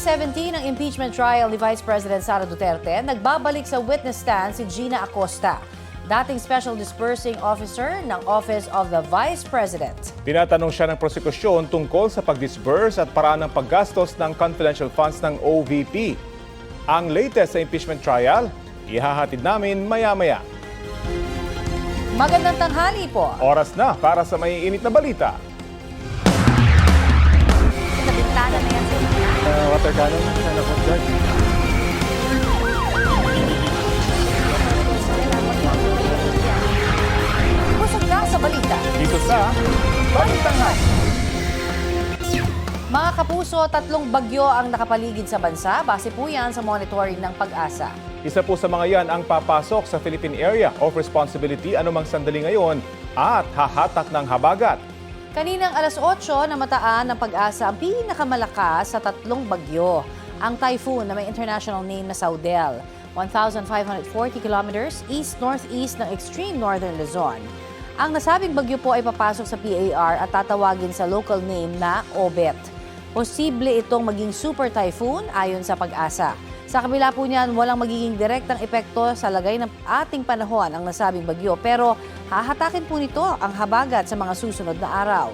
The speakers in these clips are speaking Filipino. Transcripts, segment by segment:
Day 17 ng impeachment trial ni Vice President Sara Duterte, nagbabalik sa witness stand si Gina Acosta, dating Special Disbursing Officer ng Office of the Vice President. Tinatanong siya ng prosekusyon tungkol sa pag-disburse at paraan ng paggastos ng confidential funds ng OVP. Ang latest sa impeachment trial, ihahatid namin maya-maya. Magandang tanghali po. Oras na para sa maiinit na balita. Sa bintana na yan sa Water cannon, sana po dyan. Busog ka sa balita. Dito sa Balitangan. Mga kapuso, 3 bagyo ang nakapaligid sa bansa. Base po yan sa monitoring ng Pag-asa. Isa po sa mga yan ang papasok sa Philippine Area of Responsibility anumang sandali ngayon at hahatak ng habagat. Kaninang alas 8 na mataan ng Pag-asa ang pinakamalakas sa 3 bagyo. Ang typhoon na may international name na Saudel, 1,540 kilometers east-northeast ng extreme northern Luzon. Ang nasabing bagyo po ay papasok sa PAR at tatawagin sa local name na Obet. Posible itong maging super typhoon ayon sa Pag-asa. Sa kabila po niyan, walang magiging direktang epekto sa lagay ng ating panahon ang nasabing bagyo, pero hahatakin po nito ang habagat sa mga susunod na araw.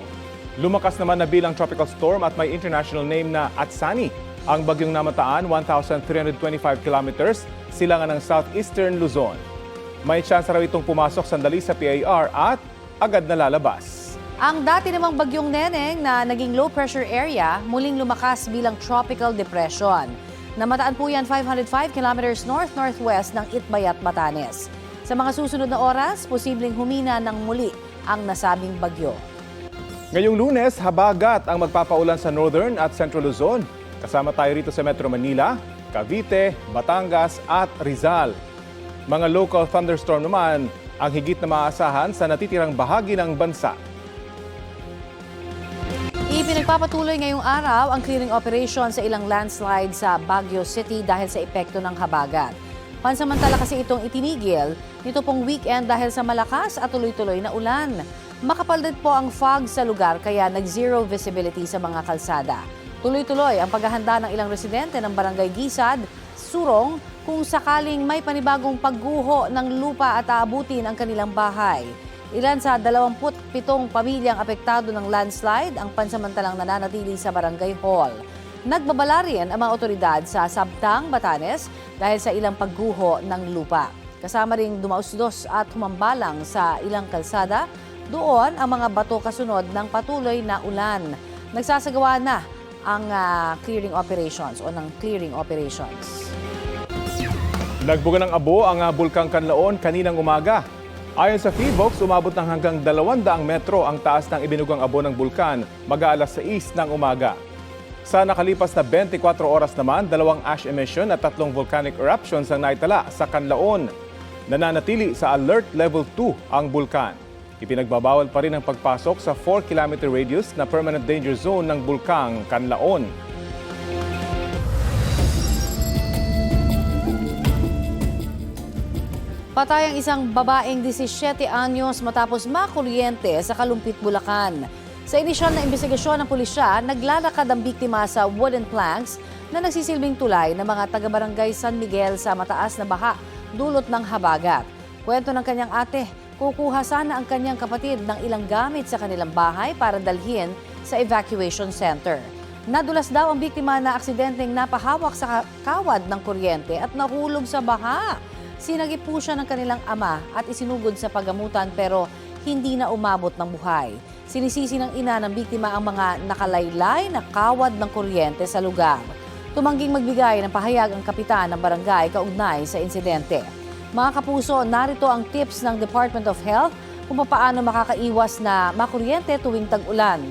Lumakas naman na bilang tropical storm at may international name na Atsani. Ang bagyong namataan, 1,325 kilometers, silangan ng southeastern Luzon. May tsansa raw itong pumasok sandali sa PAR at agad na lalabas. Ang dati namang bagyong Neneng na naging low pressure area, muling lumakas bilang tropical depression. Namataan po yan 505 kilometers north-northwest ng Itbayat, Batanes. Sa mga susunod na oras, posibleng humina ng muli ang nasabing bagyo. Ngayong Lunes, habagat ang magpapaulan sa Northern at Central Luzon. Kasama tayo rito sa Metro Manila, Cavite, Batangas at Rizal. Mga local thunderstorm naman ang higit na maaasahan sa natitirang bahagi ng bansa. Ipinagpapatuloy ngayong araw ang clearing operation sa ilang landslide sa Baguio City dahil sa epekto ng habagat. Pansamantala kasi itong itinigil nito pong weekend dahil sa malakas at tuloy-tuloy na ulan. Makapal din po ang fog sa lugar kaya nag-zero visibility sa mga kalsada. Tuloy-tuloy ang paghahanda ng ilang residente ng Barangay Gisad, Surong, kung sakaling may panibagong pagguho ng lupa at aabutin ang kanilang bahay. Ilan sa 27 pamilyang apektado ng landslide ang pansamantalang nananatili sa Barangay Hall. Nagbabala rin ang mga otoridad sa Sabtang, Batanes dahil sa ilang pagguho ng lupa. Kasama ring dumausdos at humambalang sa ilang kalsada, doon ang mga bato kasunod ng patuloy na ulan. Nagsasagawa na ang clearing operations o ng clearing operations. Nagbuga ng abo ang Bulkang Kanlaon kaninang umaga. Ayon sa PHIVOLCS, umabot ng hanggang 200 metro ang taas ng ibinugang abo ng bulkan mag-aalas 6 ng umaga. Sa nakalipas na 24 oras naman, 2 ash emission at 3 volcanic eruptions ang naitala sa Kanlaon. Nananatili sa Alert Level 2 ang bulkan. Ipinagbabawal pa rin ang pagpasok sa 4-kilometer radius na permanent danger zone ng Bulkang Kanlaon. Patay ang isang babaeng 17 anyos matapos makuryente sa Kalumpit, Bulacan. Sa inisyal na investigasyon ng pulisya, naglalakad ang biktima sa wooden planks na nagsisilbing tulay ng mga taga-barangay San Miguel sa mataas na baha dulot ng habagat. Kwento ng kanyang ate, kukuha sana ang kanyang kapatid ng ilang gamit sa kanilang bahay para dalhin sa evacuation center. Nadulas daw ang biktima na aksidenteng napahawak sa kawad ng kuryente at nahulog sa baha. Sinagip po siya ng kanilang ama at isinugod sa paggamutan pero hindi na umabot ng buhay. Sinisisi ng ina ng biktima ang mga nakalaylay na kawad ng kuryente sa lugar. Tumangging magbigay ng pahayag ang kapitan ng barangay kaugnay sa insidente. Mga kapuso, narito ang tips ng Department of Health kung paano makakaiwas na makuryente tuwing tag-ulan.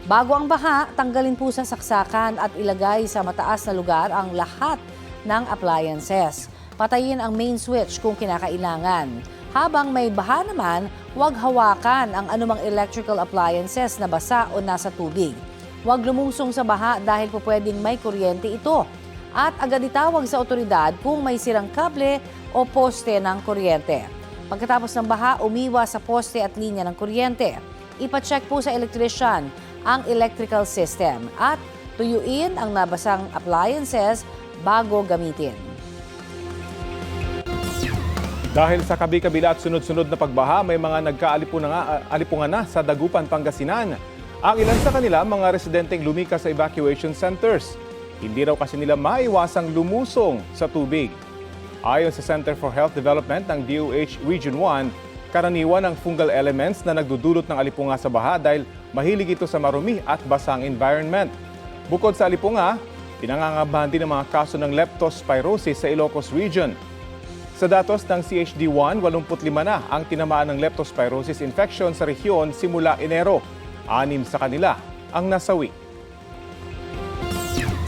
Bago ang baha, tanggalin po sa saksakan at ilagay sa mataas na lugar ang lahat ng appliances. Patayin ang main switch kung kinakailangan. Habang may baha naman, huwag hawakan ang anumang electrical appliances na basa o nasa tubig. Huwag lumusong sa baha dahil po pwedeng may kuryente ito. At agad itawag sa otoridad kung may sirang kable o poste ng kuryente. Pagkatapos ng baha, umiwas sa poste at linya ng kuryente. Ipacheck po sa electrician ang electrical system at Tuyuin ang nabasang appliances bago gamitin. Dahil sa kabi-kabila at sunod-sunod na pagbaha, may mga nagkaalipungan na sa Dagupan, Pangasinan. Ang ilan sa kanila, mga residenteng lumikas sa evacuation centers. Hindi raw kasi nila maiwasang lumusong sa tubig. Ayon sa Center for Health Development ng DOH Region 1, karaniwan ang fungal elements na nagdudulot ng alipunga sa baha dahil mahilig ito sa marumi at basang environment. Bukod sa alipunga, pinangangabahan din ang mga kaso ng leptospirosis sa Ilocos Region. Sa datos ng CHD-1, 85 na ang tinamaan ng leptospirosis infection sa rehiyon simula Enero. 6 sa kanila ang nasawi.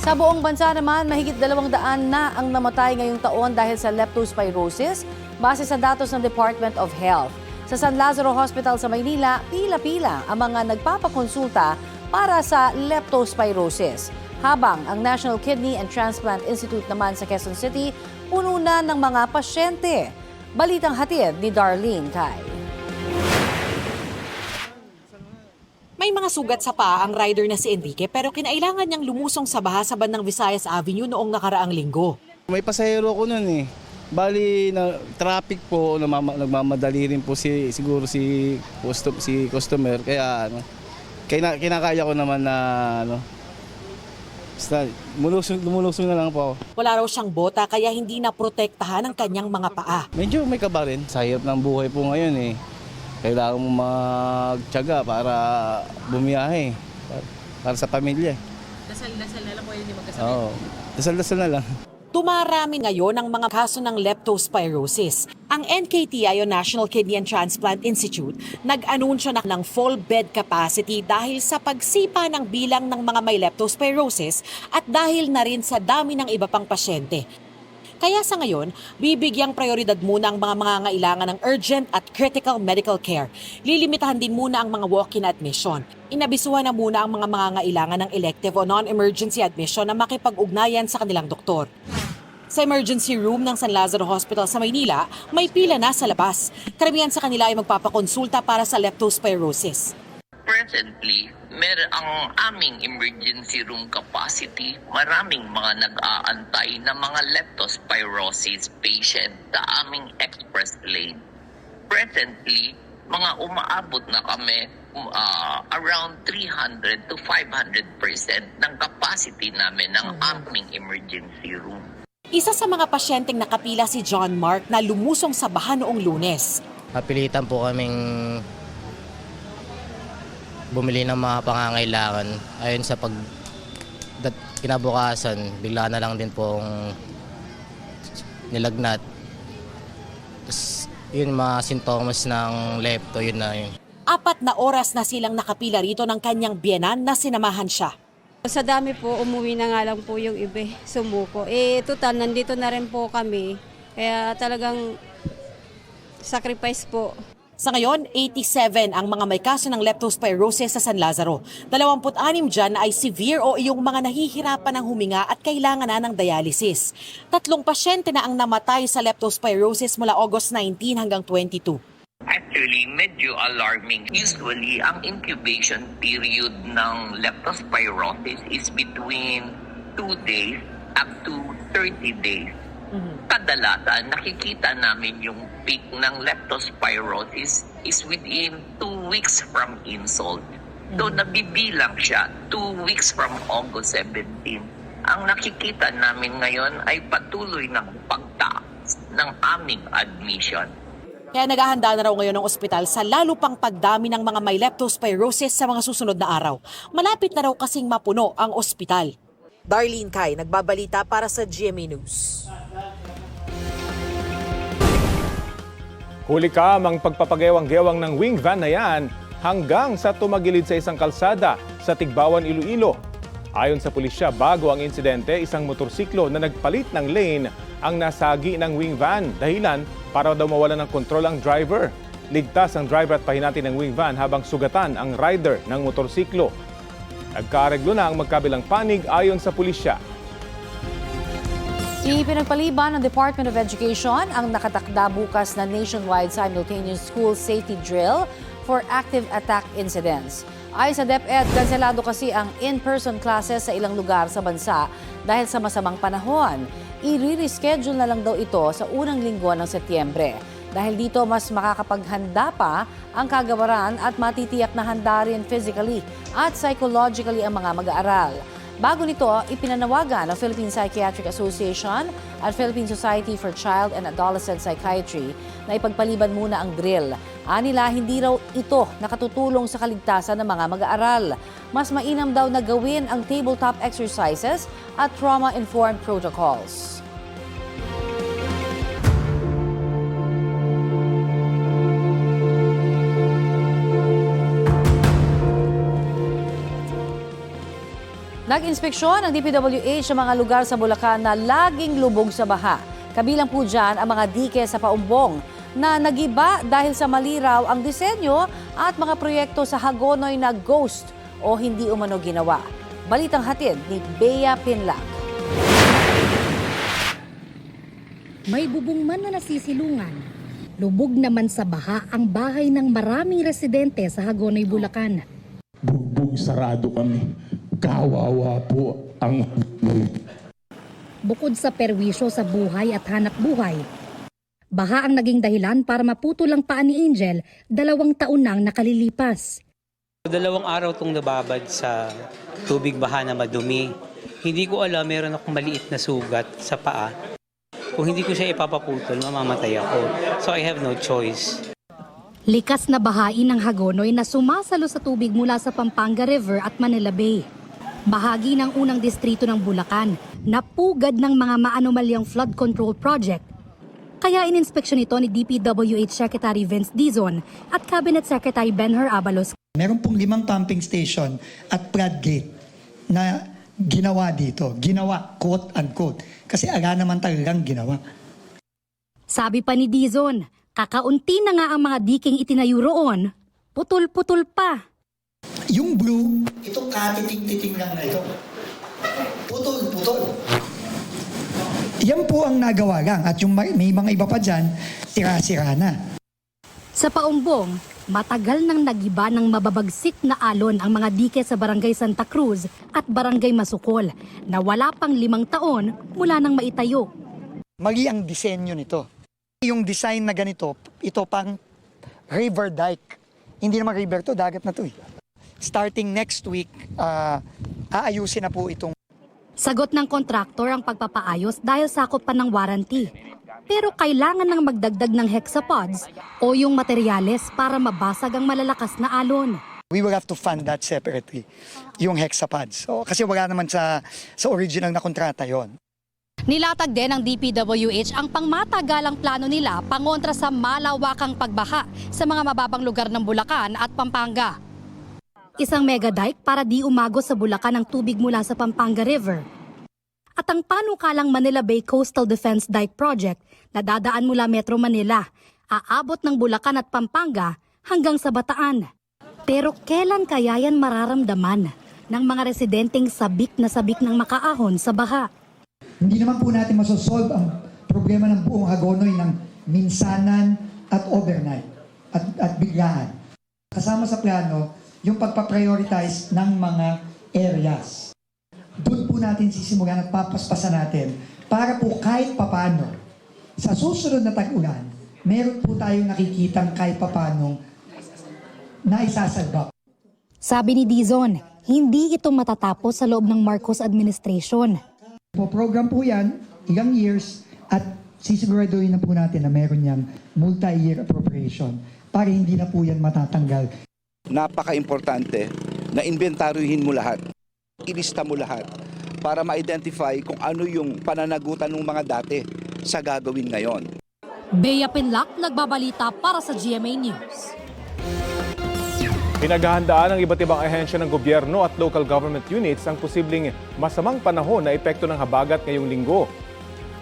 Sa buong bansa naman, mahigit 200 na ang namatay ngayong taon dahil sa leptospirosis base sa datos ng Department of Health. Sa San Lazaro Hospital sa Maynila, pila-pila ang mga nagpapakonsulta para sa leptospirosis. Habang ang National Kidney and Transplant Institute naman sa Quezon City, puno na ng mga pasyente. Balitang hatid ni Darlene Kai. May mga sugat sa paa ang rider na si Enrique pero kinailangan niyang lumusong sa baha sa bandang Visayas Avenue noong nakaraang linggo. May pasahero ko nun eh. Bali, na traffic po, nagmamadali rin po siguro si customer. Kaya kinakaya ko naman na basta lumulusong na lang po ako. Wala raw siyang bota kaya hindi na protektahan ang kanyang mga paa. Medyo may kaba rin. Sa hirap ng buhay po ngayon eh. Kailangan mo magtiyaga para bumiyahe. Para sa pamilya. Dasal-dasal na lang po hindi magkasakit. Oo. Dasal-dasal na lang. Tumarami ngayon ang mga kaso ng leptospirosis. Ang NKTI o National Kidney and Transplant Institute nag-anunsyo na ng full bed capacity dahil sa pagsipa ng bilang ng mga may leptospirosis at dahil na rin sa dami ng iba pang pasyente. Kaya sa ngayon, bibigyang prioridad muna ang mga mangangailangan ng urgent at critical medical care. Lilimitahan din muna ang mga walk-in admission. Inabisuhan na muna ang mga mangangailangan ng elective o non-emergency admission na makipag-ugnayan sa kanilang doktor. Sa emergency room ng San Lazaro Hospital sa Maynila, may pila na sa labas. Karamihan sa kanila ay magpapakonsulta para sa leptospirosis. Presently, ang aming emergency room capacity, maraming mga nag-aantay na mga leptospirosis patient sa aming express lane. Presently, mga umaabot na kami around 300 to 500% ng capacity namin ng aming emergency room. Isa sa mga pasyenteng nakapila si John Mark na lumusong sa baha noong Lunes. Napilitan po kaming bumili ng mga pangangailangan. Ayon sa kinabukasan, bigla na lang din pong nilagnat. Tapos, yun mga sintomas ng lepto, yun na yun. 4 na oras na silang nakapila rito ng kanyang biyenan na sinamahan siya. Sa dami po, umuwi na nga lang po yung iba, sumuko. Total, nandito na rin po kami. Kaya talagang sacrifice po. Sa ngayon, 87 ang mga may kaso ng leptospirosis sa San Lazaro. 26 dyan ay severe o yung mga nahihirapan ng huminga at kailangan na ng dialysis. 3 pasyente na ang namatay sa leptospirosis mula August 19 hanggang 22. Actually, medyo alarming. Usually, ang incubation period ng leptospirosis is between 2 days up to 30 days. Kadalasan, nakikita namin yung peak ng leptospirosis is within 2 weeks from insult. So, nabibilang siya 2 weeks from August 17. Ang nakikita namin ngayon ay patuloy ng pagtaas ng aming admission. Kaya naghahanda na raw ngayon ng ospital sa lalo pang pagdami ng mga may leptospirosis sa mga susunod na araw. Malapit na raw kasing mapuno ang ospital. Darlene Kai, nagbabalita para sa GMA News. Huli ka ang pagpapagewang-gewang ng wing van na yan hanggang sa tumagilid sa isang kalsada sa Tigbawan, Iloilo. Ayon sa pulisya, bago ang insidente, isang motorsiklo na nagpalit ng lane ang nasagi ng wing van. Dahilan para daw mawalan ng kontrol ang driver. Ligtas ang driver at pahinati ng wing van habang sugatan ang rider ng motorsiklo. Nagkaareglo na ang magkabilang panig ayon sa pulisya. Ipinagpaliban ng Department of Education ang nakatakda bukas na nationwide simultaneous school safety drill for active attack incidents. Ayon sa DepEd, kanselado kasi ang in-person classes sa ilang lugar sa bansa dahil sa masamang panahon. I-reschedule na lang daw ito sa unang linggo ng Setyembre. Dahil dito, mas makakapaghanda pa ang kagawaran at matitiyak na handa rin physically at psychologically ang mga mag-aaral. Bago nito, ipinanawagan ng Philippine Psychiatric Association at Philippine Society for Child and Adolescent Psychiatry na ipagpaliban muna ang drill. Anila, hindi raw ito nakatutulong sa kaligtasan ng mga mag-aaral. Mas mainam daw na gawin ang tabletop exercises at trauma-informed protocols. Nag-inspeksyon ng DPWH sa mga lugar sa Bulacan na laging lubog sa baha. Kabilang po dyan ang mga dike sa Paumbong na nagiba dahil sa maliraw ang disenyo at mga proyekto sa Hagonoy na ghost o hindi umano ginawa. Balitang hatid ni Bea Pinlac. May bubong man na nasisilungan. Lubog naman sa baha ang bahay ng maraming residente sa Hagonoy, Bulacan. Bugbog sarado kami. Kawawa po ang Bukod sa perwisyo sa buhay at hanap buhay, baha ang naging dahilan para maputol ang paa ni Angel 2 taon nang nakalilipas. 2 araw itong nababad sa tubig baha na madumi. Hindi ko alam, meron akong maliit na sugat sa paa. Kung hindi ko siya ipapaputol, mamamatay ako. So I have no choice. Likas na bahain ng Hagonoy na sumasalo sa tubig mula sa Pampanga River at Manila Bay. Bahagi ng unang distrito ng Bulacan, napugad ng mga maanomalyang flood control project. Kaya ininspeksyon ito ni DPWH Secretary Vince Dizon at Cabinet Secretary Benhur Abalos. Meron pong 5 pumping station at floodgate na ginawa dito. Ginawa, quote-unquote. Kasi ala naman talagang ginawa. Sabi pa ni Dizon, kakaunti na nga ang mga diking itinayo roon, putol-putol pa. Yung blue, itong katiting-titing lang na ito. Putol-putol. Yan po ang nagawa lang. At yung may mga iba pa dyan, sira-sira na. Sa Paumbong, matagal nang nagiba ng mababagsik na alon ang mga dike sa Barangay Santa Cruz at Barangay Masukol na wala pang 5 taon mula nang maitayo. Mali ang disenyo nito. Yung design na ganito, ito pang river dike. Hindi naman river to, dagat na to eh. Starting next week, aayusin na po itong. Sagot ng kontraktor ang pagpapaayos dahil sakop pa ng warranty. Pero kailangan nang magdagdag ng hexapods o yung materyales para mabasag ang malalakas na alon. We will have to fund that separately, yung hexapods. So, kasi wala naman sa original na kontrata yon. Nilatag din ng DPWH ang pangmatagalang plano nila pangontra sa malawakang pagbaha sa mga mababang lugar ng Bulacan at Pampanga. Isang mega dike para di umagos sa Bulacan ang tubig mula sa Pampanga River. At ang panukalang Manila Bay Coastal Defense Dike Project na dadaan mula Metro Manila, aabot ng Bulacan at Pampanga hanggang sa Bataan. Pero kailan kaya yan mararamdaman ng mga residenteng sabik na sabik ng makaahon sa baha? Hindi naman po natin masosolve ang problema ng buong Hagonoy ng minsanan at overnight at biglaan. Kasama sa plano, yung pagpaprioritize ng mga areas. Doon po natin sisimulan at papaspasan natin para po kahit papano, sa susunod na tag-ulan, meron po tayong nakikitang kahit papano na isasalba. Sabi ni Dizon, hindi ito matatapos sa loob ng Marcos administration. Po program po yan, ilang years, at sisiguraduhin na po natin na meron niyang multi-year appropriation para hindi na po yan matatanggal. Napaka-importante na inventaryohin mo lahat, ilista mo lahat para ma-identify kung ano yung pananagutan ng mga dati sa gagawin ngayon. Bea Pinlac, nagbabalita para sa GMA News. Pinaghahandaan ng iba't ibang ahensya ng gobyerno at local government units ang posibleng masamang panahon na epekto ng habagat ngayong linggo.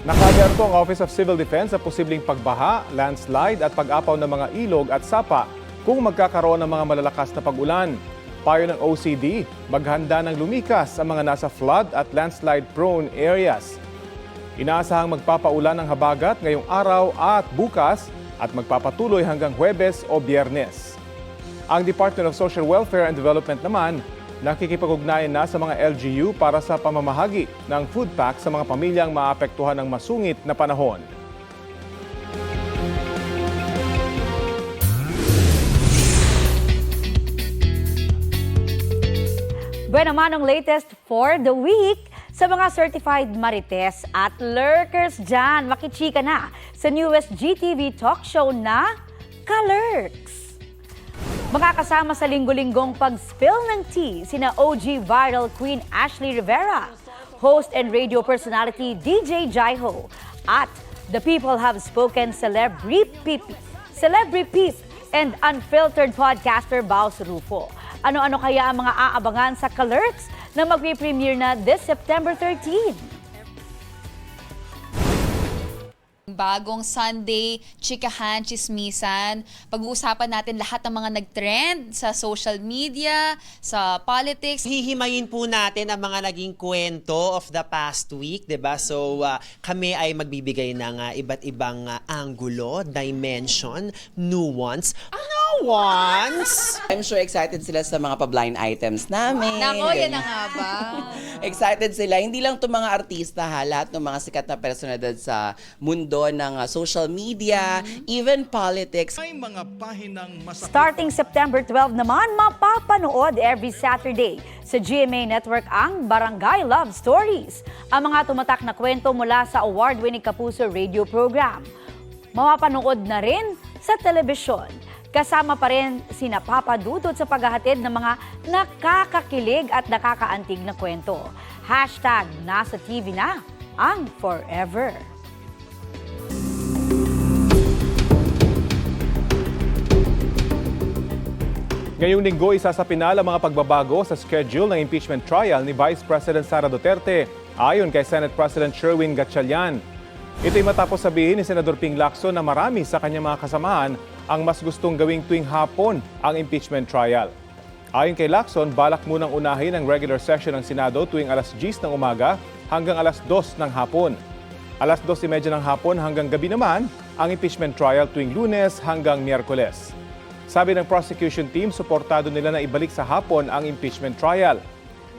Nakaalarm po ang Office of Civil Defense sa posibleng pagbaha, landslide at pag-apaw ng mga ilog at sapa kung magkakaroon ng mga malalakas na pag-ulan. Payo ng OCD, maghanda ng lumikas ang mga nasa flood at landslide-prone areas. Inaasahang magpapaulan ng habagat ngayong araw at bukas at magpapatuloy hanggang Huwebes o Biyernes. Ang Department of Social Welfare and Development naman nakikipag-ugnayan na sa mga LGU para sa pamamahagi ng food pack sa mga pamilyang maapektuhan ng masungit na panahon. Bueno naman ang latest for the week sa mga certified marites at lurkers dyan. Makichika na sa newest GTV talk show na Ka-Lurks. Makakasama sa linggo-linggong pag-spill ng tea sina OG viral queen Ashley Rivera, host and radio personality DJ Jaiho, at the People Have Spoken Celebrity Peep and unfiltered podcaster Baus Rufo. Ano-ano kaya ang mga aabangan sa Ka-Lurks na magpe-premiere na this September 13? Bagong Sunday, chikahan, chismisan. Pag-uusapan natin lahat ng mga nag-trend sa social media, sa politics. Hihimayin po natin ang mga naging kwento of the past week, 'di ba? So kami ay magbibigay ng iba't ibang anggulo, dimension, nuance. I'm sure excited sila sa mga pa-blind items namin. Nako, yan na nga ba? Excited sila. Hindi lang itong mga artista ha, lahat ng mga sikat na personalidad sa mundo ng social media, even politics. Starting September 12 naman, mapapanood every Saturday sa GMA Network ang Barangay Love Stories. Ang mga tumatak na kwento mula sa award-winning Kapuso radio program. Mapapanood na rin sa telebisyon. Kasama pa rin sina Papa Dudut sa paghahatid ng mga nakakakilig at nakakaantig na kwento. Hashtag nasa TV na ang forever. Ngayong linggo, isa sa pinala mga pagbabago sa schedule ng impeachment trial ni Vice President Sara Duterte ayon kay Senate President Sherwin Gatchalian. Ito'y matapos sabihin ni Senador Ping Lacson na marami sa kanyang mga kasamahan ang mas gustong gawing tuwing hapon ang impeachment trial. Ayon kay Lacson, balak munang unahin ang regular session ng Senado tuwing alas 10 ng umaga hanggang alas 2 ng hapon. Alas 2:30 ng hapon hanggang gabi naman ang impeachment trial tuwing Lunes hanggang Miyerkules. Sabi ng prosecution team, suportado nila na ibalik sa hapon ang impeachment trial.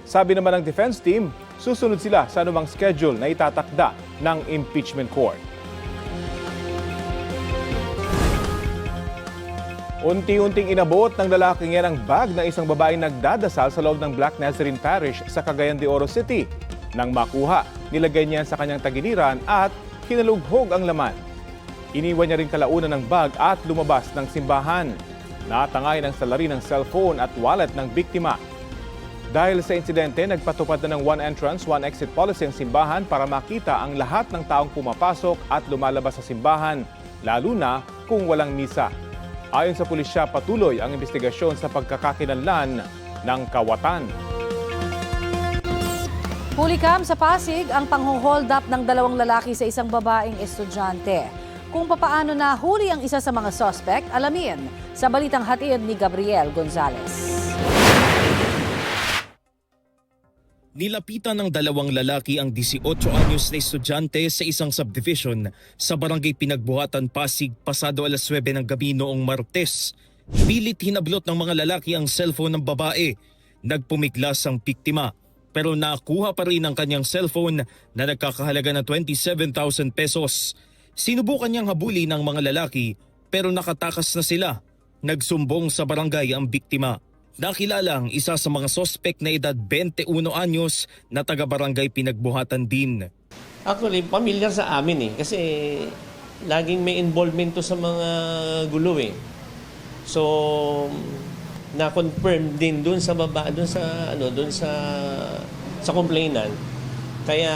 Sabi naman ng defense team, susunod sila sa anumang schedule na itatakda ng impeachment court. Unti-unting inabot ng lalaking yan ang bag ng isang babaeng nagdadasal sa loob ng Black Nazarene Parish sa Cagayan de Oro City. Nang makuha, nilagay niya sa kanyang tagiliran at kinalughog ang laman. Iniwan niya rin kalaunan ng bag at lumabas ng simbahan. Natangay ng salarin ng cellphone at wallet ng biktima. Dahil sa insidente, nagpatupad na ng one entrance, one exit policy ang simbahan para makita ang lahat ng taong pumapasok at lumalabas sa simbahan, lalo na kung walang misa. Ayon sa pulisya, patuloy ang investigasyon sa pagkakakilanlan ng kawatan. Hulikam sa Pasig ang pang-hold up ng dalawang lalaki sa isang babaeng estudyante. Kung papaano nahuli ang isa sa mga suspect, alamin sa balitang hatid ni Gabriel Gonzalez. Nilapitan ng dalawang lalaki ang 18 anyos na estudyante sa isang subdivision sa barangay Pinagbuhatan, Pasig pasado alas 9 ng gabi noong Martes. Pilit hinablot ng mga lalaki ang cellphone ng babae. Nagpumiglas ang biktima pero nakuha pa rin ang kanyang cellphone na nagkakahalaga ng 27,000 pesos. Sinubukan niyang habulin ng mga lalaki pero nakatakas na sila. Nagsumbong sa barangay ang biktima. Nakilala ang isa sa mga sospek na edad 21 anyos na taga-barangay Pinagbuhatan din. Actually, pamilyar sa amin kasi laging may involvement to sa mga gulo So, na-confirm din doon sa baba, doon sa complainant. Kaya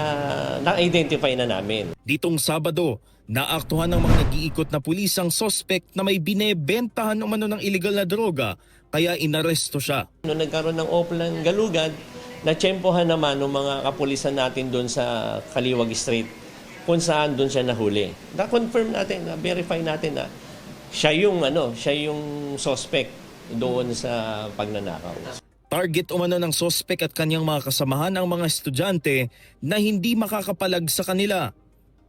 na-identify na namin. Ditong Sabado, naaktuhan ng mga nag-iikot na pulis ang sospek na may binebentahan umano ng illegal na droga. Kaya inaresto siya. Noong nagkaroon ng Oplan Galugad, natsyempohan naman ng mga kapulisan natin doon sa Kaliwag Street kung saan doon siya nahuli. Na-confirm natin, na-verify natin na siya yung suspect doon sa pagnanakaw. Target umano ng sospek at kanyang mga kasamahan ang mga estudyante na hindi makakapalag sa kanila.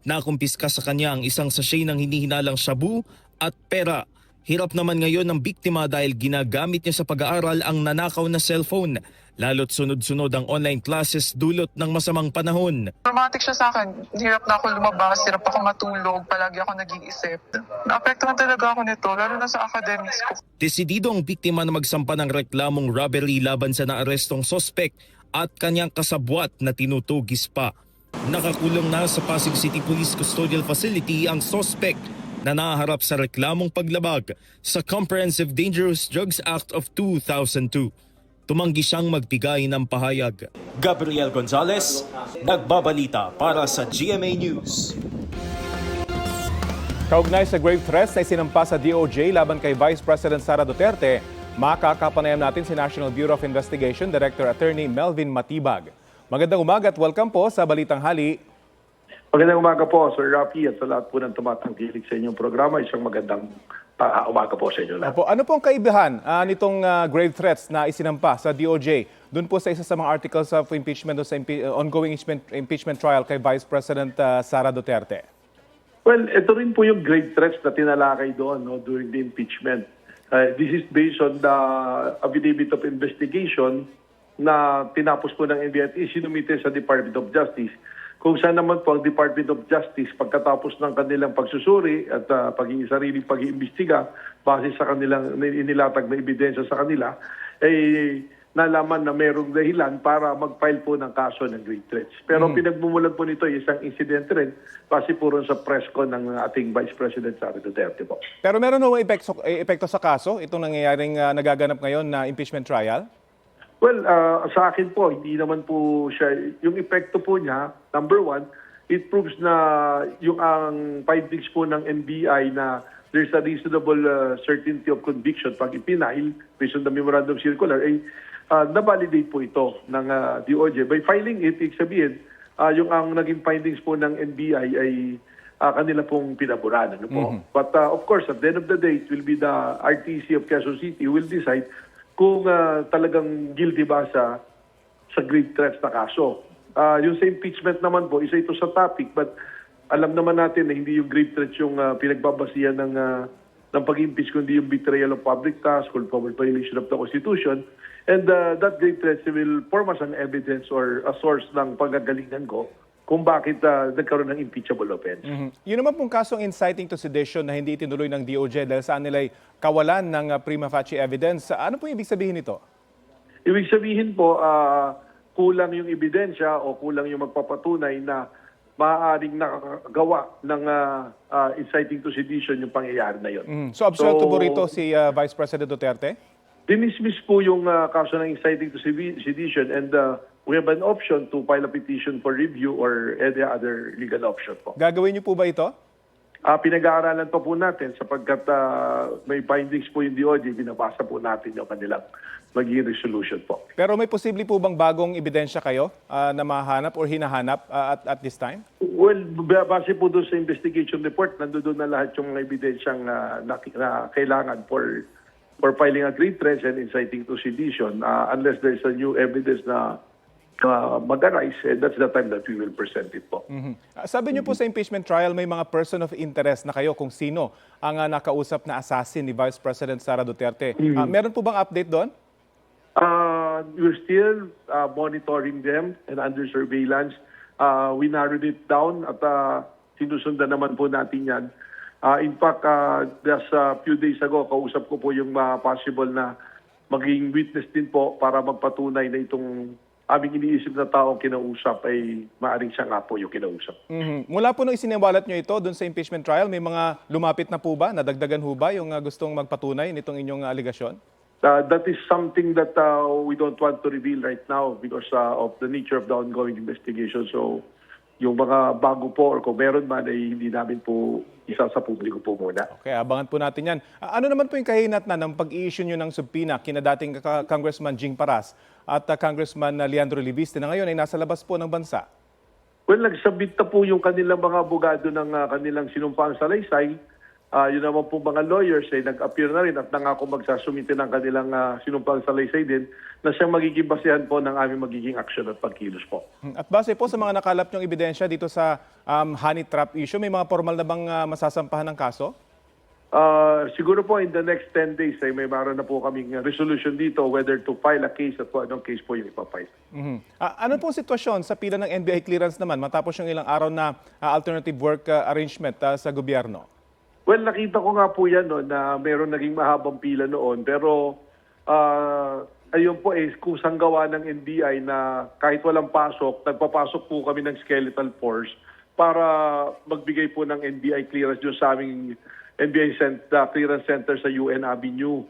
Nakumpiska sa kanya ang isang sachet ng hinihinalang shabu at pera. Hirap naman ngayon ng biktima dahil ginagamit niya sa pag-aaral ang nanakaw na cellphone. Lalo't sunod-sunod ang online classes dulot ng masamang panahon. Traumatic siya sa akin. Hirap na ako lumabas, hirap ako matulog, palagi ako nag-iisip. Naapektuhan talaga ako nito, lalo na sa academics ko. Desidido ang biktima na magsampa ng reklamong robbery laban sa naarestong sospek at kanyang kasabwat na tinutugis pa. Nakakulong na sa Pasig City Police Custodial Facility ang sospek na naharap sa reklamong paglabag sa Comprehensive Dangerous Drugs Act of 2002. Tumanggi siyang magbigay ng pahayag. Gabriel Gonzalez, nagbabalita para sa GMA News. Kaugnay sa grave threats na isinampa sa DOJ laban kay Vice President Sara Duterte, makakapanayam natin si National Bureau of Investigation Director Attorney Melvin Matibag. Magandang umaga at welcome po sa Balitang Hali. Magandang umaga po, Sir Rafi, at sa lahat po ng tumatangkilik sa inyong programa. Isang magandang umaga po sa inyo lahat. Opo, ano pong kaibahan nitong grave threats na isinampa sa DOJ? Doon po sa isa sa mga articles of impeachment o sa ongoing impeachment trial kay Vice President Sara Duterte. Well, ito rin po yung grave threats na tinalakay doon during the impeachment. This is based on the affidavit of investigation na tinapos po ng NBI at isinumite sa Department of Justice. Kung saan naman po ang Department of Justice pagkatapos ng kanilang pagsusuri at sariling pag-iimbestiga base sa kanilang inilatag na ebidensya sa kanila, nalaman na mayroong dahilan para mag-file po ng kaso ng grave threats. Pero pinagmumulan po nito isang incident rin base po rin sa press con ng ating Vice President Sara Duterte po. Pero meron ho epekto sa kaso itong nangyayaring nagaganap ngayon na impeachment trial? Well, sa akin po, hindi naman po siya, yung epekto po niya, number one, it proves na yung ang findings po ng NBI na there's a reasonable certainty of conviction pag ipinahil based on the memorandum circular, na-validate po ito ng DOJ. By filing it, ibig sabihin, yung ang naging findings po ng NBI ay kanila pong pinaboran. Ano po? But of course, at the end of the day, it will be the RTC of Quezon City who will decide kung talagang guilty ba sa grave threats na kaso. Yung sa impeachment naman po, isa ito sa topic, but alam naman natin na hindi yung grave threats yung pinagbabasihan ng pag-impeach, kundi yung betrayal of public trust, culpable violation of the Constitution. And that grave threats will form as an evidence or a source ng pagagalingan ko kung bakit nagkaroon ng impeachable offense. Yun naman pong kasong inciting to sedition na hindi itinuloy ng DOJ dahil saan nila'y kawalan ng prima facie evidence. Ano po ibig sabihin nito? Ibig sabihin po, kulang yung ebidensya o kulang yung magpapatunay na maaaring nakagawa ng inciting to sedition yung pangyayari na yun. So absuelto po rito si Vice President Duterte? Dinismiss po yung kaso ng inciting to sedition and we have an option to file a petition for review or any other legal option po. Gagawin niyo po ba ito? Pinag-aaralan pa po natin sapagkat may findings po yung DOJ, binabasa po natin yung kanilang magiging resolution po. Pero may posible po bang bagong ebidensya kayo na mahanap or hinahanap at this time? Well, base po doon sa investigation report, nandoon na lahat yung mga ebidensyang na kailangan for filing a grave threats and inciting to sedition unless there's a new evidence na mag-arise, that's the time that we will present it po. Sabi niyo po sa impeachment trial, may mga person of interest na kayo kung sino ang nakausap na assassin ni Vice President Sara Duterte. Meron po bang update doon? We're still monitoring them and under surveillance. We narrowed it down at sinusundan naman po natin yan. In fact, just a few days ago, kausap ko po yung possible na maging witness din po para magpatunay na itong aming iniisip na taong kinausap ay maaaring siya nga po yung kinausap. Mula po nung isiniwalat nyo ito doon sa impeachment trial, may mga lumapit na po ba? Nadagdagan ho ba yung gustong magpatunay nitong inyong aligasyon? That is something that we don't want to reveal right now because of the nature of the ongoing investigation. So yung mga bago po or kung meron man ay hindi namin po isa sa publiko po muna. Okay, abangan po natin yan. Ano naman po yung kahinatnan ng pag-i-issue nyo ng subpoena kina dating Congressman Jing Paras at Congressman Leandro Libiste na ngayon ay nasa labas po ng bansa? Well, nagsabit na po yung kanilang mga abogado ng kanilang sinumpaang salaysay. Yun naman po mga lawyers ay nag-appear na rin at nangako magsasumite ng kanilang sinumpaang salaysay din na siyang magiging basehan po ng aming magiging aksyon at pagkilos po. At base po sa mga nakalap niyong ebidensya dito sa honey trap issue, may mga formal na bang masasampahan ng kaso? Siguro po in the next 10 days ay may meron na po kaming resolution dito whether to file a case at kung anong case po yung ipafile. Ano pong sitwasyon sa pila ng NBI clearance naman matapos yung ilang araw na alternative work arrangement sa gobyerno? Well, nakita ko nga po yan no, na mayroon naging mahabang pila noon pero ayun po kusang gawa ng NBI na kahit walang pasok, nagpapasok po kami ng skeletal force para magbigay po ng NBI clearance doon sa aming NBI Clearance Center sa UN Avenue.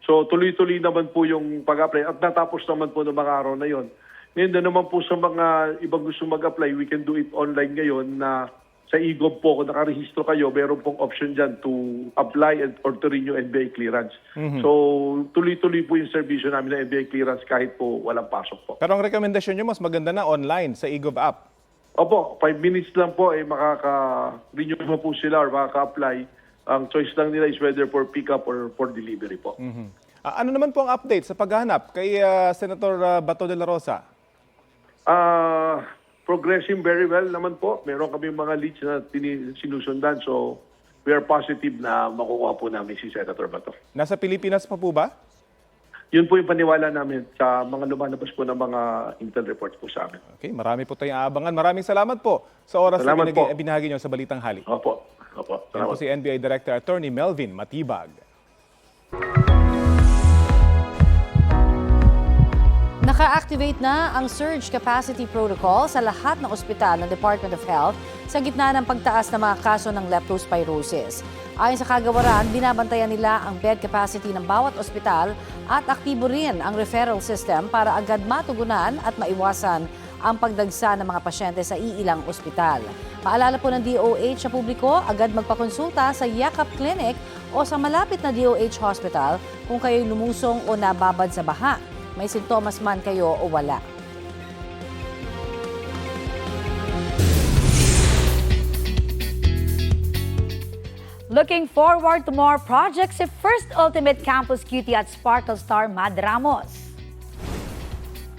So tuloy-tuloy naman po yung pag-apply at natapos naman po ng mga araw na yon. Ngayon na naman po sa mga ibang gusto mag-apply, we can do it online ngayon na sa e-gov po kung nakarehistro kayo, meron pong option dyan to apply or to renew NBI clearance. So tuloy-tuloy po yung serbisyo namin ng NBI clearance kahit po walang pasok po. Pero ang rekomendasyon nyo mas maganda na online sa e-gov app. Opo, 5 minutes lang po makaka-renew mo po sila or makaka-apply. Ang choice lang nila is whether for pick-up or for delivery po. Ano naman po ang update sa paghahanap kay Senator Bato de la Rosa? Progressing very well naman po. Meron kami mga leads na sinusundan. So, we are positive na makukuha po namin si Senator Bato. Nasa Pilipinas pa po ba? Yun po yung paniwala namin sa mga lumalabas po ng mga intel reports po sa amin. Okay, marami po tayong aabangan. Maraming salamat po sa oras na Salamat po. binahagi nyo sa Balitang Hali. Opo. Yan po si NBI Director Attorney Melvin Matibag. Naka-activate na ang surge capacity protocol sa lahat ng ospital ng Department of Health sa gitna ng pagtaas ng mga kaso ng leptospirosis. Ayon sa kagawaran, binabantayan nila ang bed capacity ng bawat ospital at aktibo rin ang referral system para agad matugunan at maiwasan ang pagdagsa ng mga pasyente sa iilang ospital. Paalala po ng DOH sa publiko, agad magpakonsulta sa Yakap Clinic o sa malapit na DOH Hospital kung kayo'y lumusong o nababad sa baha. May sintomas man kayo o wala. Looking forward to more projects si First Ultimate Campus Cutie at Sparkle Star Mad Ramos.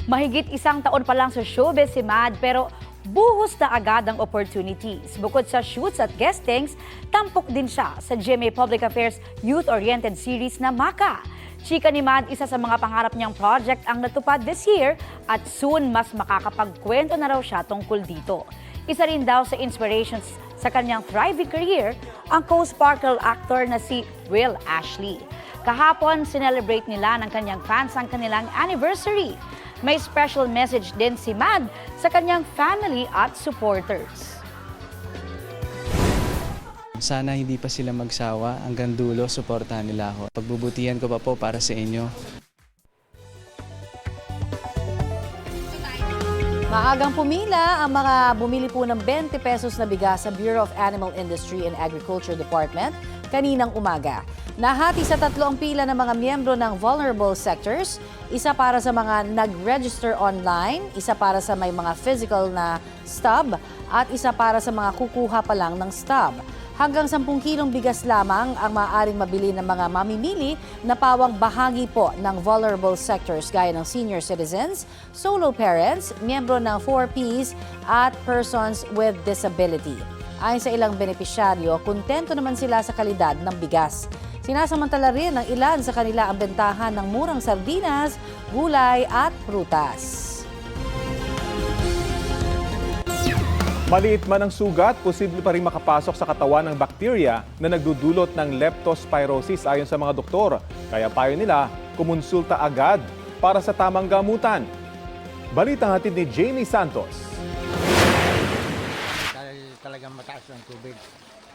Mahigit 1 taon pa lang sa showbiz si Mad pero buhos na agad ang opportunities. Bukod sa shoots at guestings, tampok din siya sa GMA Public Affairs Youth-Oriented Series na Maka. Chika ni Mad, isa sa mga pangarap niyang project ang natupad this year at soon mas makakapagkwento na raw siya tungkol dito. Isa rin daw sa inspirations sa kanyang thriving career ang co-Sparkle actor na si Will Ashley. Kahapon, sinelebrate nila ng kanyang fans ang kanilang anniversary. May special message din si Mad sa kanyang family at supporters. Sana hindi pa sila magsawa, hanggang dulo, suportahan nila ako. Pagbubutihan ko pa po para sa inyo. Maagang pumila ang mga bumili po ng 20 pesos na bigas sa Bureau of Animal Industry and Agriculture Department kaninang umaga. Nahati sa 3 ang pila ng mga miyembro ng vulnerable sectors, isa para sa mga nag-register online, isa para sa may mga physical na stub, at isa para sa mga kukuha pa lang ng stub. Hanggang 10 kilong bigas lamang ang maaaring mabili ng mga mamimili na pawang bahagi po ng vulnerable sectors gaya ng senior citizens, solo parents, miyembro ng 4Ps at persons with disability. Ayon sa ilang benepisyaryo, kontento naman sila sa kalidad ng bigas. Sinasamantala rin ng ilan sa kanila ang bentahan ng murang sardinas, gulay at prutas. Maliit man ang sugat, posible pa rin makapasok sa katawan ng bakterya na nagdudulot ng leptospirosis ayon sa mga doktor. Kaya payo nila, kumonsulta agad para sa tamang gamutan. Balitang hatid ni Jamie Santos. Talagang mataas ang tubig.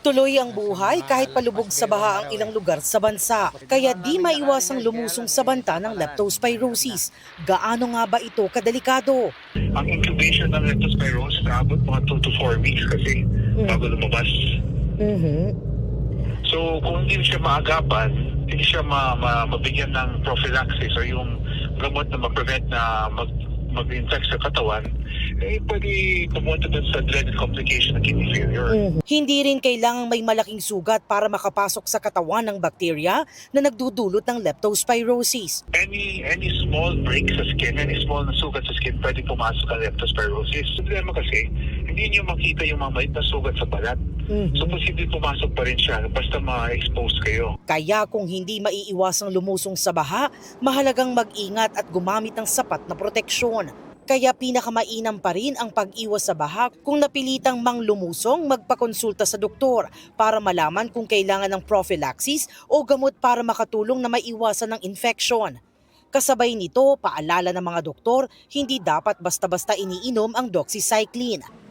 Tuloy ang buhay kahit palubog sa baha ang ilang lugar sa bansa. Kaya di maiwasang lumusong sa banta ng leptospirosis. Gaano nga ba ito kadelikado? Ang incubation ng leptospirosis naabot mga 2 to 4 weeks kasi bago lumabas. So kung hindi siya maagapan, hindi siya mabigyan ng prophylaxis o yung gamot na mag-prevent na mag-infect sa katawan, pwede pumunta dun sa dreaded complication ng kidney failure. Hindi rin kailangang may malaking sugat para makapasok sa katawan ng bakterya na nagdudulot ng leptospirosis. Any small break sa skin, any small na sugat sa skin, pwede pumasok ang leptospirosis. Problema kasi, hindi niyo makita yung mga maliit na sugat sa balat. So posible pumasok pa rin siya basta ma-expose kayo. Kaya kung hindi maiiwasang lumusong sa baha, mahalagang mag-ingat at gumamit ng sapat na proteksyon. Kaya pinakamainam pa rin ang pag-iwas sa baha kung napilitang manglumusong, magpakonsulta sa doktor para malaman kung kailangan ng prophylaxis o gamot para makatulong na maiwasan ng infection. Kasabay nito, paalala ng mga doktor, hindi dapat basta-basta iniinom ang doxycycline.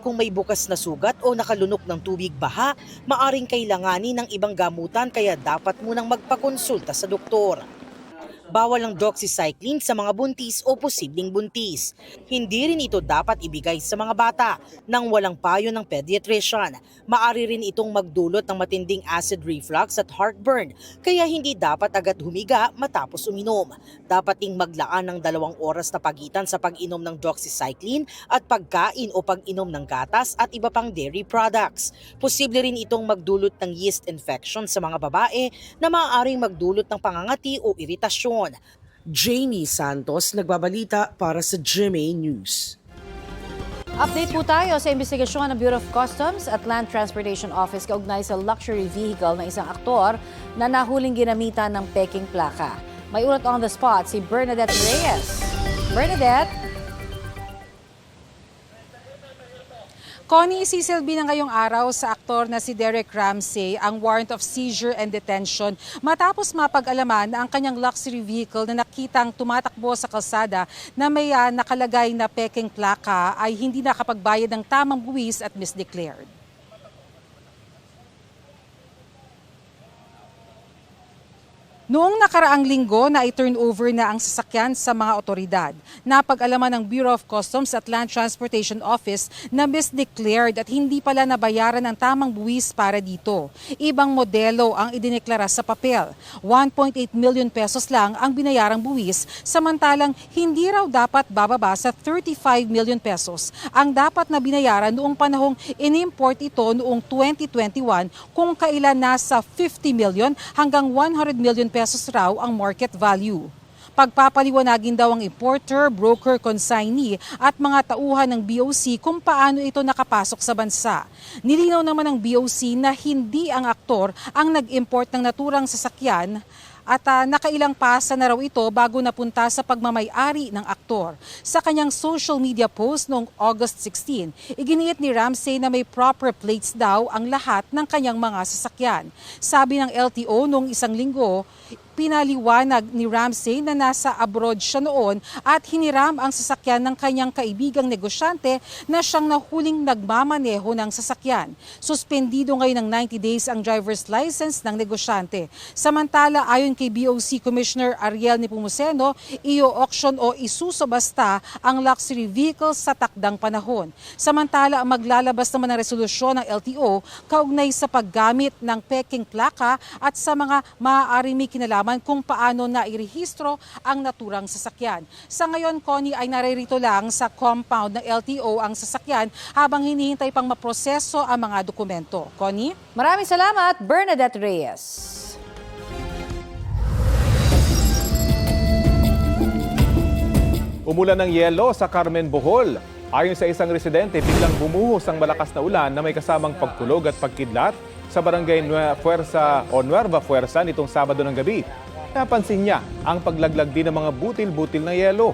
Kung may bukas na sugat o nakalunok ng tubig baha, maaring kailanganin ng ibang gamutan kaya dapat munang magpakonsulta sa doktor. Bawal ang doxycycline sa mga buntis o posibleng buntis. Hindi rin ito dapat ibigay sa mga bata nang walang payo ng pediatrician. Maari rin itong magdulot ng matinding acid reflux at heartburn, kaya hindi dapat agad humiga matapos uminom. Dapat ding maglaan ng 2 oras na pagitan sa pag-inom ng doxycycline at pagkain o pag-inom ng gatas at iba pang dairy products. Posible rin itong magdulot ng yeast infection sa mga babae na maaaring magdulot ng pangangati o iritasyon. Jamie Santos, nagbabalita para sa GMA News. Update po tayo sa investigasyon ng Bureau of Customs at Land Transportation Office kaugnay sa luxury vehicle ng isang aktor na nahuling ginamitan ng peking plaka. May ulat on the spot si Bernadette Reyes. Bernadette? Connie, isisilbi na ngayong araw sa aktor na si Derek Ramsey ang warrant of seizure and detention matapos mapag-alaman na ang kanyang luxury vehicle na nakitang tumatakbo sa kalsada na may nakalagay na peking plaka ay hindi nakapagbayad ng tamang buwis at misdeclared. Noong nakaraang linggo na i-turn over na ang sasakyan sa mga otoridad, napag-alaman ng Bureau of Customs at Land Transportation Office na misdeclared at hindi pala nabayaran ang tamang buwis para dito. Ibang modelo ang idineklara sa papel. 1.8 million pesos lang ang binayarang buwis, samantalang hindi raw dapat bababa sa 35 million pesos ang dapat na binayaran noong panahong inimport ito noong 2021 kung kailan nasa 50 million hanggang 100 million pesos raw ang market value. Pagpapaliwanagin daw ang importer, broker, consignee at mga tauhan ng BOC kung paano ito nakapasok sa bansa. Nilinaw naman ng BOC na hindi ang aktor ang nag-import ng naturang sasakyan at nakailang pasa na raw ito bago napunta sa pagmamay-ari ng aktor. Sa kanyang social media post noong August 16, iginiit ni Ramsey na may proper plates daw ang lahat ng kanyang mga sasakyan. Sabi ng LTO noong isang linggo, pinaliwanag ni Ramsey na nasa abroad siya noon at hiniram ang sasakyan ng kanyang kaibigang negosyante na siyang nahuling nagmamaneho ng sasakyan. Suspendido ngayon ng 90 days ang driver's license ng negosyante. Samantala, ayon kay BOC Commissioner Ariel Nepomuceno, i-auction o isusubasta ang luxury vehicles sa takdang panahon. Samantala, maglalabas naman ng resolusyon ng LTO kaugnay sa paggamit ng peking plaka at sa mga maaaring may kinalaman kung paano na irehistro ang naturang sasakyan. Sa ngayon, Connie, ay naririto lang sa compound ng LTO ang sasakyan habang hinihintay pang maproseso ang mga dokumento. Connie? Maraming salamat, Bernadette Reyes. Umulan ng yelo sa Carmen, Bohol. Ayon sa isang residente, biglang bumuhos ang malakas na ulan na may kasamang pagkulog at pagkidlat sa barangay Nueva Fuerza nitong Sabado ng gabi. Napansin niya ang paglaglag din ng mga butil-butil na yelo.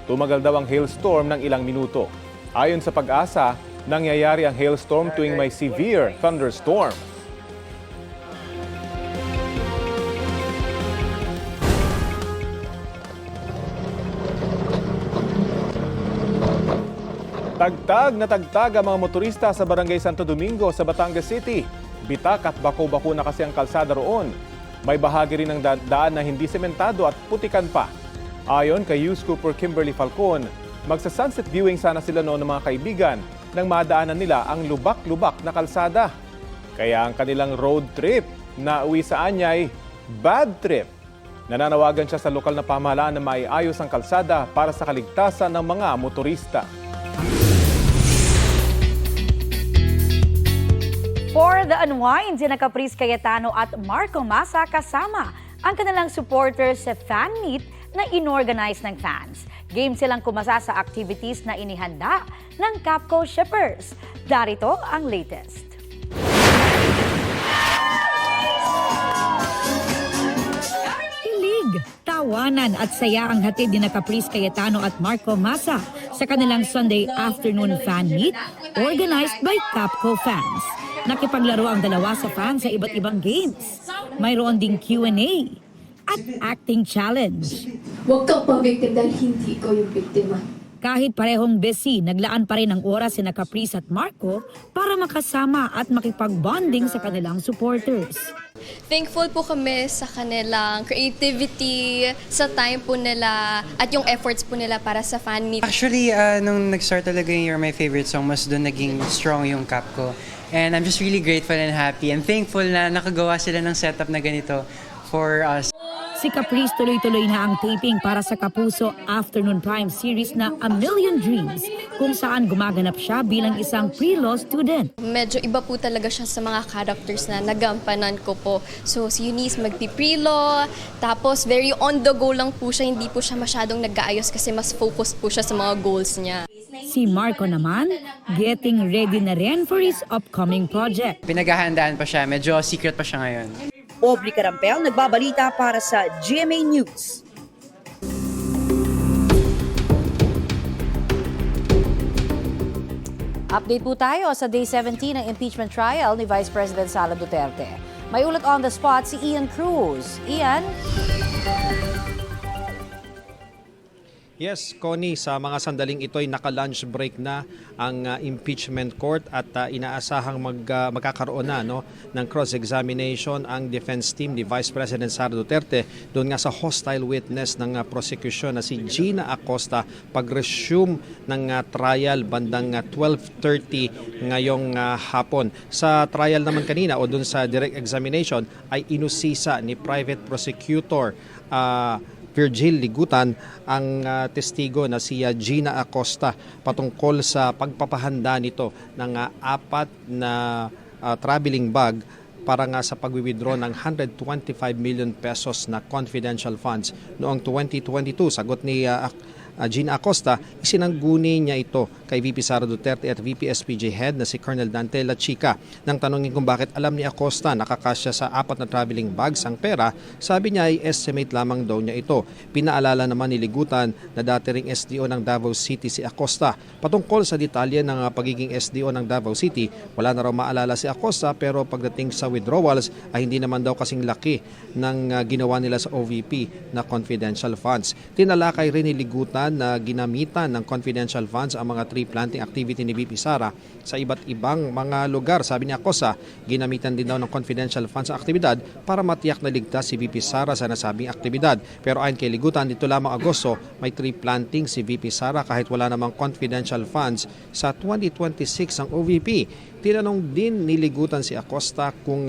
Tumagal daw ang hailstorm ng ilang minuto. Ayon sa Pag-asa, nangyayari ang hailstorm tuwing may severe thunderstorm. Tagtag na tagtag ang mga motorista sa Barangay Santo Domingo sa Batangas City. Bitak at bako-bako na kasi ang kalsada roon. May bahagi rin ng daan na hindi sementado at putikan pa. Ayon kay Youth Cooper Kimberly Falcon, magsa-sunset viewing sana sila noon ng mga kaibigan nang madaanan nila ang lubak-lubak na kalsada. Kaya ang kanilang road trip na uwi sa Anyay, bad trip. Nananawagan siya sa lokal na pamahalaan na maiayos ang kalsada para sa kaligtasan ng mga motorista. For the unwind, sina Caprice Cayetano at Marco Massa kasama ang kanilang supporters sa fan meet na inorganize ng fans. Game silang kumasa sa activities na inihanda ng Capco shippers. Darito ang latest. Hilig, tawanan at saya ang hatid ni Caprice Cayetano at Marco Massa sa kanilang Sunday afternoon fan meet organized by Capco fans. Nakipaglaro ang dalawa sa fans sa iba't ibang games. Mayroon ding Q&A at acting challenge. Huwag kang pang-victim dahil hindi ko yung biktima. Kahit parehong busy, naglaan pa rin ng oras sina Caprice at Marco para makasama at makipag-bonding sa kanilang supporters. Thankful po kami sa kanilang creativity, sa time po nila, at yung efforts po nila para sa fan meet. Actually, nung nag-start talaga yung You're My Favorite Song, mas doon naging strong yung Capco. And I'm just really grateful and happy and thankful na nakagawa sila ng setup na ganito for us. Si Caprice tuloy-tuloy na ang taping para sa Kapuso Afternoon Prime series na A Million Dreams, kung saan gumaganap siya bilang isang pre-law student. Medyo iba po talaga siya sa mga characters na nagampanan ko po. So si Eunice magpi-pre-law, tapos very on the go lang po siya, hindi po siya masyadong nag-aayos kasi mas focused po siya sa mga goals niya. Si Marco naman, getting ready na rin for his upcoming project. Pinaghahandaan pa siya, medyo secret pa siya ngayon. Aubrey Carampel, nagbabalita para sa GMA News. Update po tayo sa Day 17 ng impeachment trial ni Vice President Sara Duterte. May ulat on the spot si Ian Cruz. Ian? Yes, Connie, sa mga sandaling ito'y naka-lunch break na ang impeachment court at inaasahang magkakaroon na ng cross-examination ang defense team ni Vice President Sara Duterte doon nga sa hostile witness ng prosecution na si Gina Acosta pag-resume ng trial bandang 12:30 ngayong hapon. Sa trial naman kanina o doon sa direct examination ay inusisa ni private prosecutor Virgil Ligutan ang testigo na si Gina Acosta patungkol sa pagpapahanda nito ng 4 na traveling bag para nga sa pag-withdraw ng 125 million pesos na confidential funds noong 2022. Sagot ni Gina Acosta, isinangguni niya ito kay VP Sara Duterte at VP SPJ head na si Colonel Dante La Chica. Nang tanongin kung bakit alam ni Acosta nakakasya sa 4 na traveling bags ang pera, sabi niya ay estimate lamang daw niya ito. Pinaalala naman ni Ligutan na dati ring SDO ng Davao City si Acosta. Patungkol sa detalye ng pagiging SDO ng Davao City, wala na raw maalala si Acosta pero pagdating sa withdrawals ay hindi naman daw kasing laki ng ginawa nila sa OVP na confidential funds. Tinalakay rin ni Ligutan na ginamitan ng confidential funds ang mga tree planting activity ni VP Sara sa iba't ibang mga lugar. Sabi ni Acosta, ginamitan din daw ng confidential funds sa aktibidad para matiyak na ligtas si VP Sara sa nasabing aktibidad. Pero ayon kay Ligutan, dito lamang Agosto may tree planting si VP Sara kahit wala namang confidential funds sa 2026 ang OVP. Tinanong din ni Ligutan si Acosta kung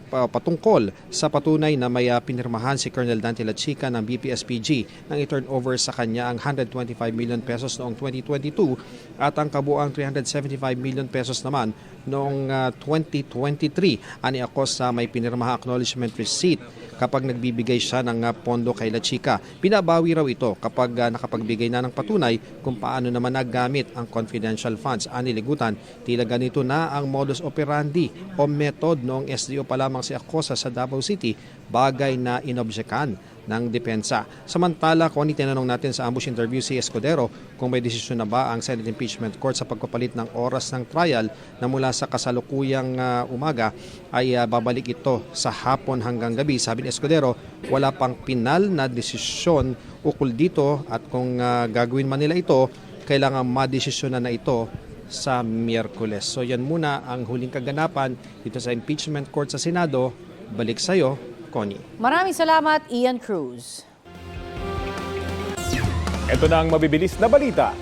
patungkol sa patunay na may pinirmahan si Colonel Dante La Chica ng BPSPG nang i-turn over sa kanya ang 125 million pesos noong 2022 at ang kabuang 375 million pesos naman noong 2023. Ani Acosta may pinirmahan acknowledgement receipt kapag nagbibigay siya ng pondo kay La Chica. Binabawi raw ito kapag nakapagbigay na ng patunay kung paano naman nagamit ang confidential funds. Ani Ligutan, tila ganito na ang modus operandi o method noong SDO pa lamang si Acosta sa Davao City, bagay na inobjekan ng depensa. Samantala, kung tinanong natin sa ambush interview si Escudero kung may desisyon na ba ang Senate Impeachment Court sa pagpapalit ng oras ng trial na mula sa kasalukuyang umaga ay babalik ito sa hapon hanggang gabi. Sabi ni Escudero, wala pang pinal na desisyon ukol dito at kung gagawin man nila ito, kailangan madesisyon na ito sa Miyerkules. So yan muna ang huling kaganapan dito sa impeachment court sa Senado. Balik sa'yo, Connie. Maraming salamat, Ian Cruz. Ito na ang mabibilis na balita.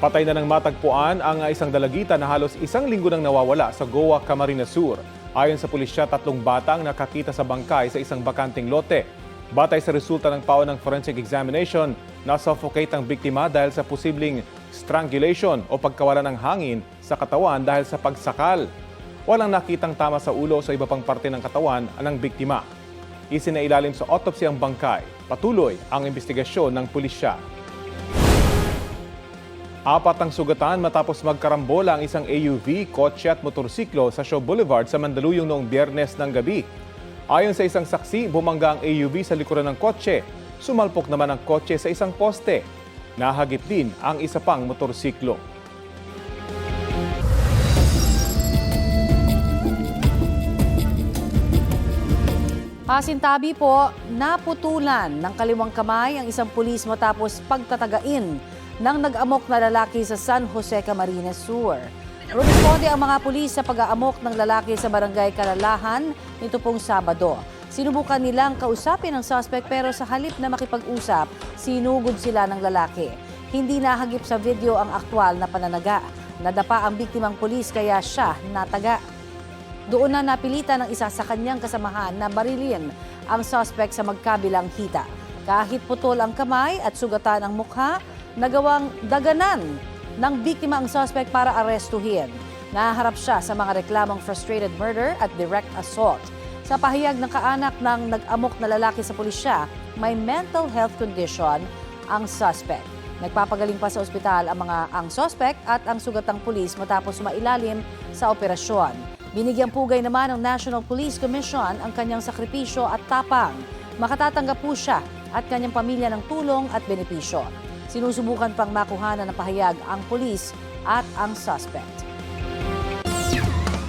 Patay na ng matagpuan ang isang dalagita na halos 1 linggo nang nawawala sa Goa, Camarines Sur. Ayon sa pulisya, 3 batang nakakita sa bangkay sa isang bakanting lote. Batay sa resulta ng PAO ng forensic examination, na-suffocate ang biktima dahil sa posibleng strangulation o pagkawala ng hangin sa katawan dahil sa pagsakal. Walang nakitang tama sa ulo o sa iba pang parte ng katawan ng biktima. Isinailalim sa autopsy ang bangkay. Patuloy ang investigasyon ng pulisya. 4 ang sugatan matapos magkarambola ang isang AUV, kotse at motorsiklo sa Shaw Boulevard sa Mandaluyong noong Biyernes ng gabi. Ayon sa isang saksi, bumangga ang AUV sa likuran ng kotse. Sumalpok naman ang kotse sa isang poste. Nahagip din ang isa pang motorsiklo. Pasintabi po, naputulan ng kaliwang kamay ang isang pulis matapos pagtatagain ng nag-amok na lalaki sa San Jose, Camarines Sur. Rumisponde ang mga pulis sa pag-aamok ng lalaki sa barangay Kalalahan nito pong Sabado. Sinubukan nilang kausapin ang suspect pero sa halip na makipag-usap, sinugod sila ng lalaki. Hindi nahagip sa video ang aktwal na pananaga. Nadapa ang biktimang pulis kaya siya nataga. Doon na napilitan ng isa sa kanyang kasamahan na barilin ang suspect sa magkabilang hita. Kahit putol ang kamay at sugatan ang mukha, nagawang daganan ng biktima ang suspect para arestuhin. Naharap siya sa mga reklamong frustrated murder at direct assault. Sa pahayag ng kaanak ng nag-amok na lalaki sa pulisya, may mental health condition ang suspect. Nagpapagaling pa sa ospital ang suspect at ang sugatang pulis matapos mailalim sa operasyon. Binigyang pugay naman ng National Police Commission ang kanyang sakripisyo at tapang. Makatatanggap po siya at kanyang pamilya ng tulong at benepisyo. Sinusubukan pang makuhanan ng pahayag ang pulis at ang suspect.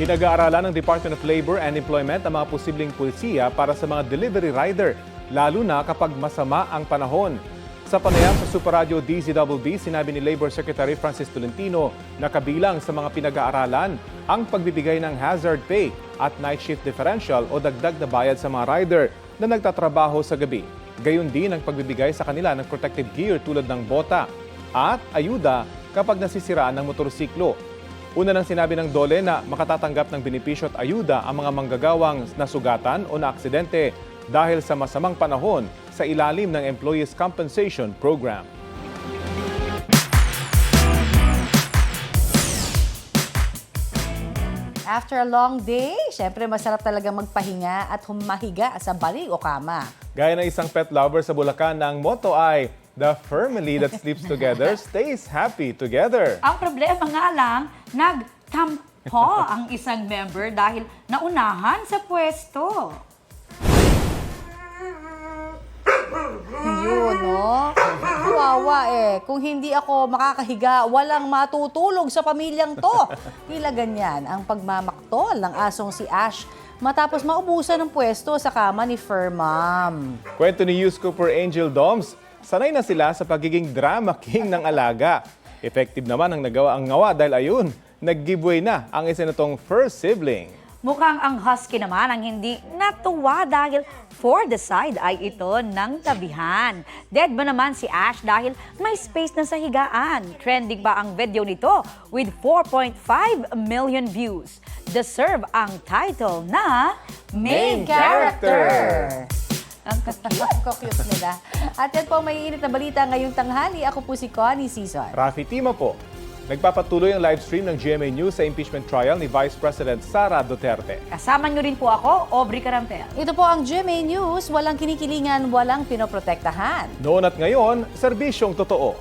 Pinag-aaralan ng Department of Labor and Employment ang mga posibleng pulisiya para sa mga delivery rider, lalo na kapag masama ang panahon. Sa panayam sa Super Radio DZBB, sinabi ni Labor Secretary Francis Tolentino na kabilang sa mga pinag-aaralan ang pagbibigay ng hazard pay at night shift differential o dagdag na bayad sa mga rider na nagtatrabaho sa gabi. Gayon din ang pagbibigay sa kanila ng protective gear tulad ng bota at ayuda kapag nasisiraan ng motorsiklo. Una nang sinabi ng DOLE na makatatanggap ng benepisyo at ayuda ang mga manggagawang nasugatan o naaksidente dahil sa masamang panahon sa ilalim ng Employees Compensation Program. After a long day, syempre masarap talaga magpahinga at humahiga sa balig o kama. Gaya ng isang pet lover sa Bulacan, ang motto ay, "The family that sleeps together stays happy together." Ang problema nga lang, nagtampo ang isang member dahil naunahan sa pwesto. Yun, no? Kawawa Kung hindi ako makakahiga, walang matutulog sa pamilyang to. Tila ganyan ang pagmamaktol ng asong si Ash matapos maubusan ng pwesto sa kama ni Fur Mom. Kwento ni News Cooper Angel Doms, sanay na sila sa pagiging drama king ng alaga. Effective naman ang nagawa ang ngawa dahil ayun, nag-giveaway na ang isa nitong first sibling. Mukhang ang husky naman ang hindi natuwa dahil for the side ay ito ng tabihan. Dead ba naman si Ash dahil may space na sa higaan? Trending pa ang video nito with 4.5 million views. Deserve ang title na Main Character. Ang cute nila. At yan po ang maiinit na balita ngayong tanghali. Ako po si Connie Season. Rafi Tima po. Nagpapatuloy ang live stream ng GMA News sa impeachment trial ni Vice President Sara Duterte. Kasama nyo rin po ako, Aubrey Carampel. Ito po ang GMA News. Walang kinikilingan, walang pinoprotektahan. Noon at ngayon, serbisyong totoo.